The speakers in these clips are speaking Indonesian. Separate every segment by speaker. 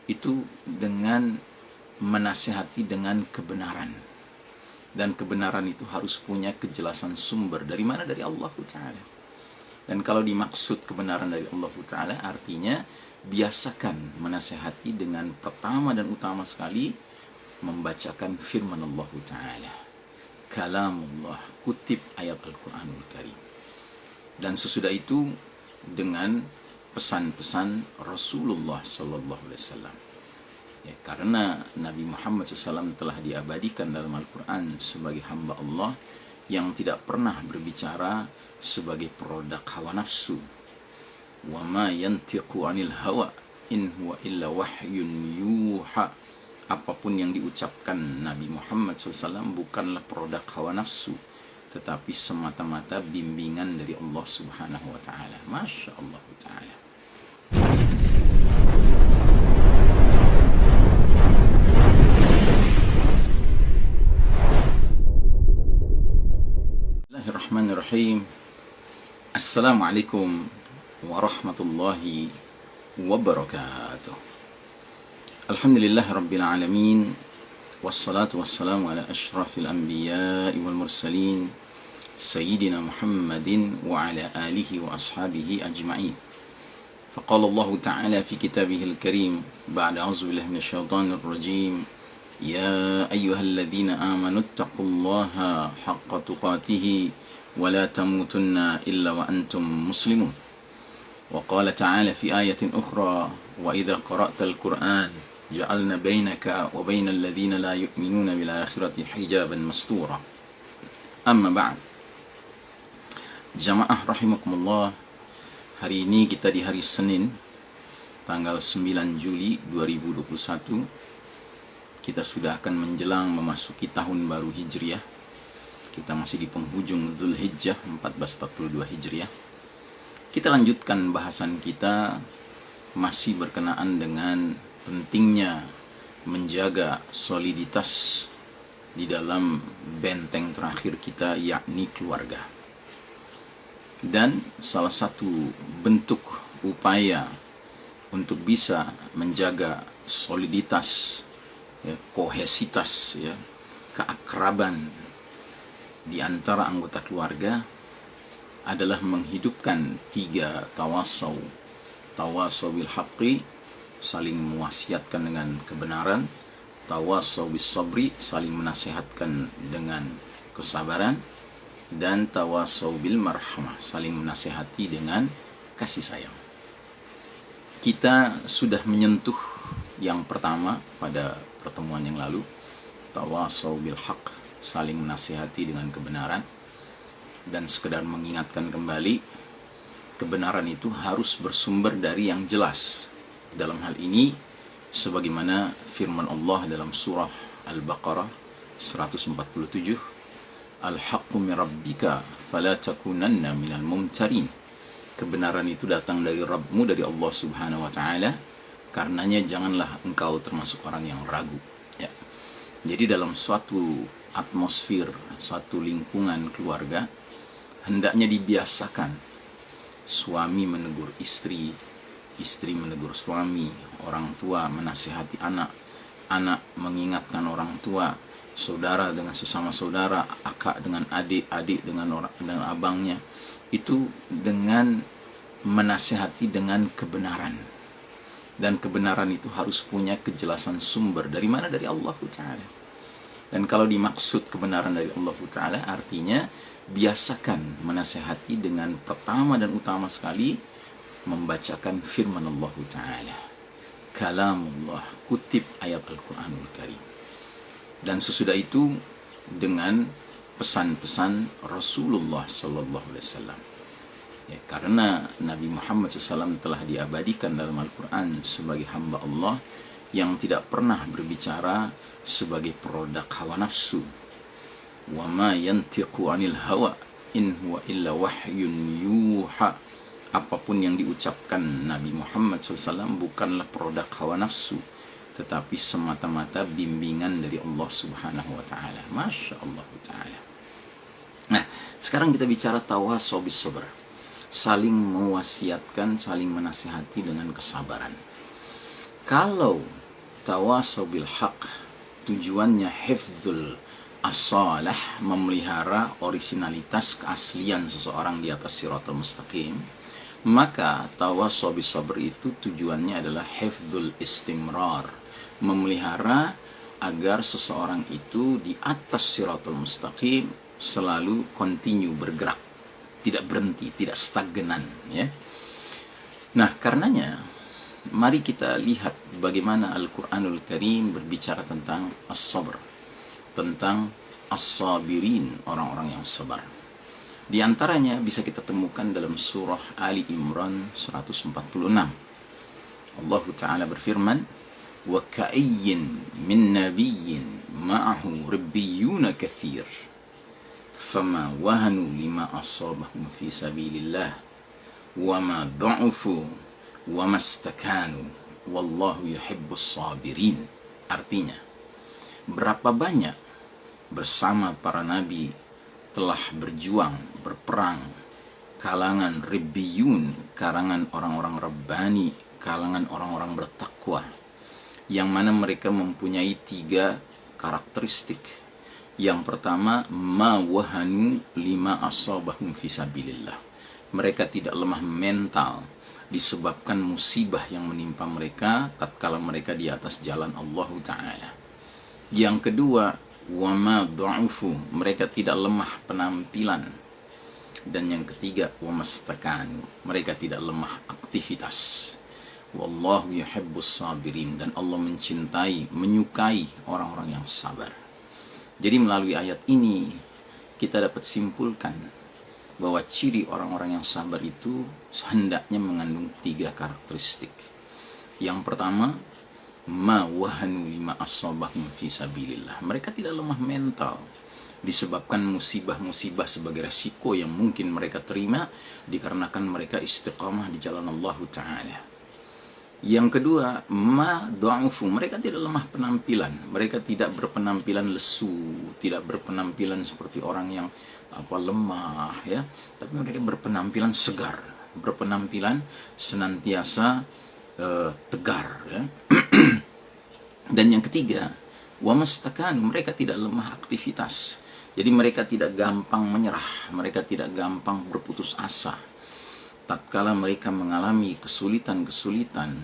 Speaker 1: itu dengan menasihati dengan kebenaran. Dan kebenaran itu harus punya kejelasan sumber. Dari mana? Dari Allah Ta'ala. Dan kalau dimaksud kebenaran dari Allah Ta'ala, artinya biasakan menasihati dengan pertama dan utama sekali membacakan firman Allah Ta'ala, kalamullah, kutip ayat Al-Quranul Karim. Dan sesudah itu dengan pesan-pesan Rasulullah Sallallahu Alaihi Wasallam. Ya, karena Nabi Muhammad SAW telah diabadikan dalam Al-Quran sebagai hamba Allah yang tidak pernah berbicara sebagai produk hawa nafsu. Wa ma yantiqu 'anil hawa in huwa illa wahyun yuha. Apapun yang diucapkan Nabi Muhammad SAW bukanlah produk hawa nafsu, tetapi semata-mata bimbingan dari Allah Subhanahu wa Ta'ala. Masya Allah Ta'ala. Bismillahirrahmanirrahim. Assalamualaikum warahmatullahi wabarakatuh. Alhamdulillahi rabbil alamin. Wassalatu wassalamu ala ashrafil anbiya'i wal mursalin Sayyidina Muhammadin wa ala alihi wa ashabihi ajma'in. Faqala Allah Ta'ala fi kitabihil karim ba'da a'udzu billahi minasyaitonir rajim. Ya ayyuhalladzina amanu taqullaha haqqa tuqatih wa la tamutunna illa wa antum muslimun. Wa qala ta'ala fi ayatin ukhra wa idza qara'tal Qur'an ja'alna bainaka wa bainal ladzina la yu'minuna bil akhirati hijaban mastura. Amma ba'd. Jamaah rahimakumullah, hari ini kita di hari Senin tanggal 9 Juli 2021. Kita sudah akan menjelang memasuki tahun baru Hijriah. Kita masih di penghujung Zulhijjah 1442 Hijriah. Kita lanjutkan bahasan kita masih berkenaan dengan pentingnya menjaga soliditas di dalam benteng terakhir kita, yakni keluarga. Dan salah satu bentuk upaya untuk bisa menjaga soliditas, ya, kohesitas, ya, keakraban di antara anggota keluarga adalah menghidupkan 3 tawasau. Tawasau bil haqqi, saling mewasiatkan dengan kebenaran. Tawasau bis sabri, saling menasihatkan dengan kesabaran. Dan tawasau bil marhamah, saling menasihati dengan kasih sayang. Kita sudah menyentuh yang pertama pada pertemuan yang lalu, tawasau bil haq, saling menasihati dengan kebenaran. Dan sekedar mengingatkan kembali, kebenaran itu harus bersumber dari yang jelas. Dalam hal ini sebagaimana firman Allah dalam surah Al-Baqarah 147, Al-haqqu min rabbika fala takunanna minal mumtarin. Kebenaran itu datang dari Rabbmu, dari Allah Subhanahu wa Ta'ala. Karenanya janganlah engkau termasuk orang yang ragu, ya. Jadi dalam suatu atmosfer, suatu lingkungan keluarga, hendaknya dibiasakan suami menegur istri, istri menegur suami, orang tua menasihati anak, anak mengingatkan orang tua, saudara dengan sesama saudara, akak dengan adik, adik dengan abangnya. Itu dengan menasihati dengan kebenaran. Dan kebenaran itu harus punya kejelasan sumber. Dari mana? Dari Allah Ta'ala. Dan kalau dimaksud kebenaran dari Allah Ta'ala, artinya biasakan menasihati dengan pertama dan utama sekali membacakan firman Allah Ta'ala, kalamullah, kutip ayat Al-Quranul Karim. Dan sesudah itu dengan pesan-pesan Rasulullah Sallallahu Alaihi Wasallam. Ya, karena Nabi Muhammad SAW telah diabadikan dalam Al-Quran sebagai hamba Allah yang tidak pernah berbicara sebagai produk hawa nafsu. Wa ma yantiqu 'anil hawa in huwa illa wahyun yuha. Apapun yang diucapkan Nabi Muhammad SAW bukanlah produk hawa nafsu, tetapi semata-mata bimbingan dari Allah Subhanahu wa Ta'ala. Masya Allah Ta'ala. Nah, sekarang kita bicara tawasau bis sabr. Saling mewasiatkan, saling menasihati dengan kesabaran. Kalau tawasaw bil haq, tujuannya hifdzul asalah, memelihara orisinalitas keaslian seseorang di atas siratal mustaqim. Maka tawasaw bis sabr itu tujuannya adalah hifdzul istimrar, memelihara agar seseorang itu di atas siratal mustaqim selalu continue bergerak, tidak berhenti, tidak stagnan, ya. Nah, karenanya mari kita lihat bagaimana Al-Qur'anul Karim berbicara tentang as-sabr, tentang as-sabirin, orang-orang yang sabar. Di antaranya bisa kita temukan dalam surah Ali Imran 146. Allah Ta'ala berfirman, "Wa ka'ayyin min nabiyyin ma'ahu ribbiyuna katsir, fama wahanu lima asabahum fi sabilillah, wa ma dha'ufu wa mastakanu, wallahu yuhibbus sabirin." Artinya, berapa banyak bersama para nabi telah berjuang, berperang, kalangan ribbiyun, kalangan orang-orang rabbani, kalangan orang-orang bertakwa, yang mana mereka mempunyai 3 karakteristik. Yang pertama, ma wahanu lima asabahum fi sabilillah. Mereka tidak lemah mental disebabkan musibah yang menimpa mereka tatkala mereka di atas jalan Allah Ta'ala. Yang kedua, wa ma dha'ufu, mereka tidak lemah penampilan. Dan yang ketiga, wa mastakanu, mereka tidak lemah aktivitas. Wallahu yuhibbus sabirin, dan Allah mencintai, menyukai orang-orang yang sabar. Jadi melalui ayat ini kita dapat simpulkan bahwa ciri orang-orang yang sabar itu hendaknya mengandung 3 karakteristik. Yang pertama, ma wahanu lima asabahum fi sabilillah. Mereka tidak lemah mental disebabkan musibah-musibah sebagai resiko yang mungkin mereka terima dikarenakan mereka istiqamah di jalan Allah Ta'ala. Yang kedua, ma dha'ufu, mereka tidak lemah penampilan. Mereka tidak berpenampilan lesu, tidak berpenampilan seperti orang yang lemah, ya, tapi mereka berpenampilan segar, berpenampilan senantiasa tegar, ya. Dan yang ketiga, wa mastakan, mereka tidak lemah aktivitas. Jadi mereka tidak gampang menyerah, mereka tidak gampang berputus asa. Tatkala mereka mengalami kesulitan-kesulitan,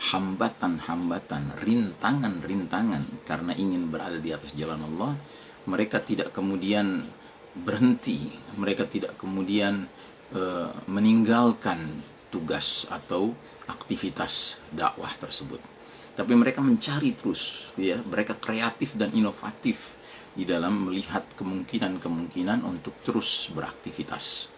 Speaker 1: hambatan-hambatan, rintangan-rintangan karena ingin berada di atas jalan Allah, mereka tidak kemudian berhenti, mereka tidak kemudian meninggalkan tugas atau aktivitas dakwah tersebut. Tapi mereka mencari terus, ya, mereka kreatif dan inovatif di dalam melihat kemungkinan-kemungkinan untuk terus beraktivitas.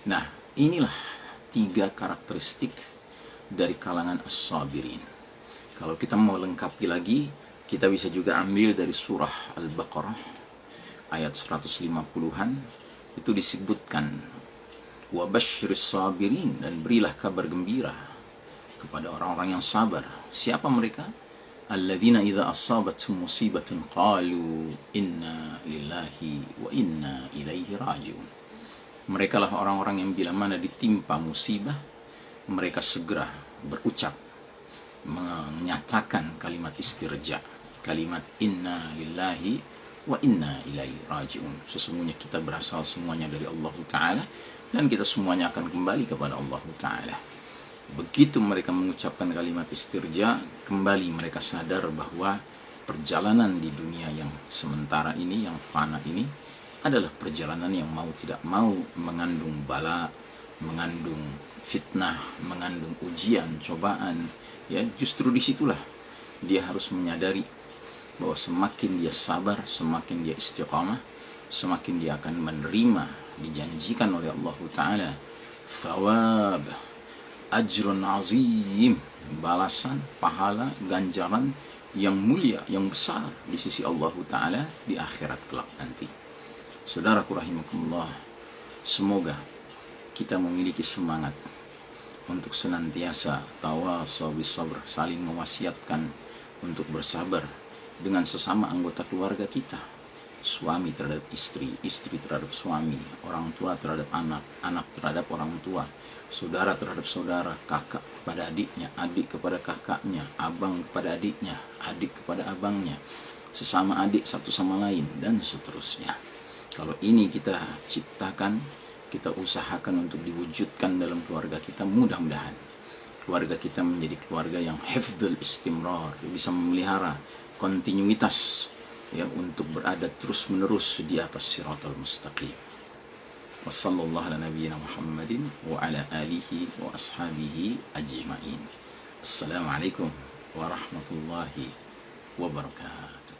Speaker 1: Nah, inilah 3 karakteristik dari kalangan as-sabirin. Kalau kita mau lengkapi lagi, kita bisa juga ambil dari surah Al-Baqarah ayat 150-an. Itu disebutkan, wa basyiris sabirin, dan berilah kabar gembira kepada orang-orang yang sabar. Siapa mereka? Alladzina idza asabathum musibatun qalu inna lillahi wa inna ilaihi raji'un. Mereka lah orang-orang yang bila mana ditimpa musibah, mereka segera berucap, menyatakan kalimat istirja, kalimat inna lillahi wa inna ilaihi raji'un. Sesungguhnya kita berasal semuanya dari Allah Ta'ala, dan kita semuanya akan kembali kepada Allah Ta'ala. Begitu mereka mengucapkan kalimat istirja, kembali mereka sadar bahwa perjalanan di dunia yang sementara ini, yang fana ini, adalah perjalanan yang mau tidak mau mengandung bala, mengandung fitnah, mengandung ujian, cobaan. Ya, justru disitulah dia harus menyadari bahwa semakin dia sabar, semakin dia istiqamah, semakin dia akan menerima dijanjikan oleh Allah Ta'ala thawab, ajrun azim, balasan, pahala, ganjaran yang mulia, yang besar di sisi Allah Ta'ala di akhirat kelak nanti. Saudaraku rahimakumullah, semoga kita memiliki semangat untuk senantiasa tawasaw bis sabr, saling mewasiatkan untuk bersabar dengan sesama anggota keluarga kita, suami terhadap istri, istri terhadap suami, orang tua terhadap anak, anak terhadap orang tua, saudara terhadap saudara, kakak kepada adiknya, adik kepada kakaknya, abang kepada adiknya, adik kepada abangnya, sesama adik satu sama lain, dan seterusnya. Kalau ini kita ciptakan, kita usahakan untuk diwujudkan dalam keluarga kita, mudah-mudahan keluarga kita menjadi keluarga yang hifdzul istimrar, bisa memelihara kontinuitas ya, untuk berada terus menerus di atas siratal mustaqim. Wassallallahu ala nabiyyina Muhammadin wa ala alihi wa ashabihi ajma'in. Assalamualaikum warahmatullahi wabarakatuh.